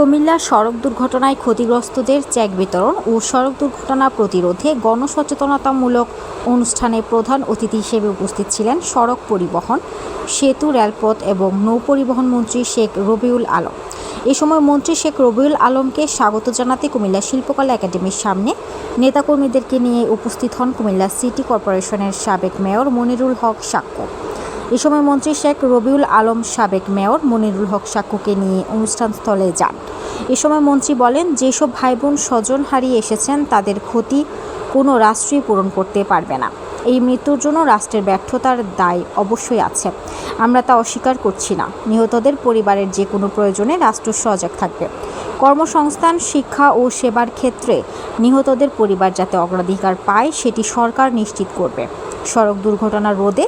কুমিল্লা সড়ক দুর্ঘটনায় ক্ষতিগ্রস্তদের চেক বিতরণ ও সড়ক দুর্ঘটনা প্রতিরোধে গণসচেতনতামূলক অনুষ্ঠানে প্রধান অতিথি হিসেবে উপস্থিত ছিলেন সড়ক পরিবহন, সেতু, রেলপথ এবং নৌপরিবহন মন্ত্রী শেখ রবিউল আলম। এ সময় মন্ত্রী শেখ রবিউল আলমকে স্বাগত জানাতে কুমিল্লা শিল্পকলা একাডেমির সামনে নেতাকর্মীদেরকে নিয়ে উপস্থিত হন কুমিল্লা সিটি কর্পোরেশনের সাবেক মেয়র মনিরুল হক সাক্ষ্য। এ সময় মন্ত্রী শেখ রবিউল আলম সাবেক মেয়র মনিরুল হক সাক্ষ্যকে নিয়ে অনুষ্ঠানস্থলে যান। এ সময় মন্ত্রী বলেন, যেসব ভাইবোন স্বজন হারিয়ে এসেছেন তাদের ক্ষতি কোনো রাষ্ট্রই পূরণ করতে পারবে না। এই মৃত্যুর জন্য রাষ্ট্রের ব্যর্থতার দায় অবশ্যই আছে, আমরা তা অস্বীকার করছি না। নিহতদের পরিবারের যে কোনো প্রয়োজনে রাষ্ট্র সজাগ থাকবে। কর্মসংস্থান, শিক্ষা ও সেবার ক্ষেত্রে নিহতদের পরিবার যাতে অগ্রাধিকার পায় সেটি সরকার নিশ্চিত করবে। সড়ক দুর্ঘটনা রোধে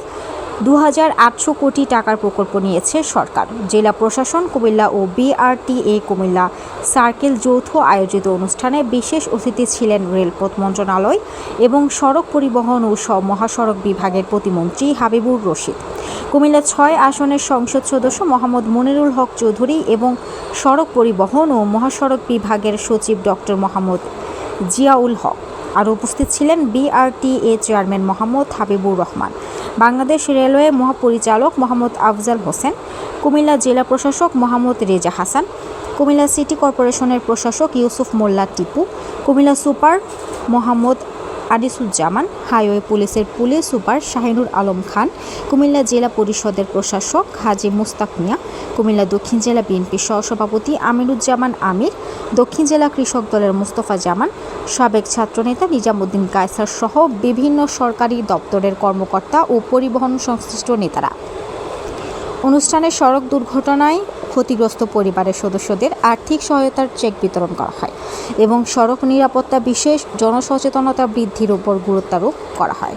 2800 কোটি টাকার প্রকল্প নিয়েছে সরকার। জেলা প্রশাসন কুমিল্লা ও বিআরটিএ কুমিল্লা সার্কেল যৌথ আয়োজিত অনুষ্ঠানে বিশেষ অতিথি ছিলেন রেলপথ মন্ত্রণালয় এবং সড়ক পরিবহন ও মহাসড়ক বিভাগের প্রতিমন্ত্রী হাবিবুর রশিদ, কুমিল্লা 6 আসনের সংসদ সদস্য মোহাম্মদ মনিরুল হক চৌধুরী এবং সড়ক পরিবহন ও মহাসড়ক বিভাগের সচিব ডক্টর মোহাম্মদ জিয়াউল হক। আরও উপস্থিত ছিলেন BRTA chairman Mohammad Habibur Rahman, Bangladesh railway মহাপরিচালক মোহাম্মদ আফজাল হোসেন, কুমিল্লা জেলা প্রশাসক মোহাম্মদ রেজা হাসান, কুমিল্লা সিটি কর্পোরেশনের প্রশাসক ইউসুফ মোল্লা টিপু, কুমিল্লা সুপার মোহাম্মদ আনিসুজ্জামান, হাইওয়ে পুলিশের পুলিশ সুপার শাহিনুর আলম খান, কুমিল্লা জেলা পরিষদের প্রশাসক হাজি মুস্তাক মিয়া, কুমিল্লা দক্ষিণ জেলা বিএনপির সহসভাপতি আমিরুজ্জামান আমির, দক্ষিণ জেলা কৃষক দলের মুস্তফা জামান, সাবেক ছাত্রনেতা নিজামুদ্দিন কায়সার সহ বিভিন্ন সরকারি দপ্তরের কর্মকর্তা ও পরিবহন সংশ্লিষ্ট নেতারা। অনুষ্ঠানে সড়ক দুর্ঘটনায় ক্ষতিগ্রস্ত পরিবারের সদস্যদের আর্থিক সহায়তার চেক বিতরণ করা হয় এবং সড়ক নিরাপত্তা বিশেষ জনসচেতনতা বৃদ্ধির উপর গুরুত্বারোপ করা হয়।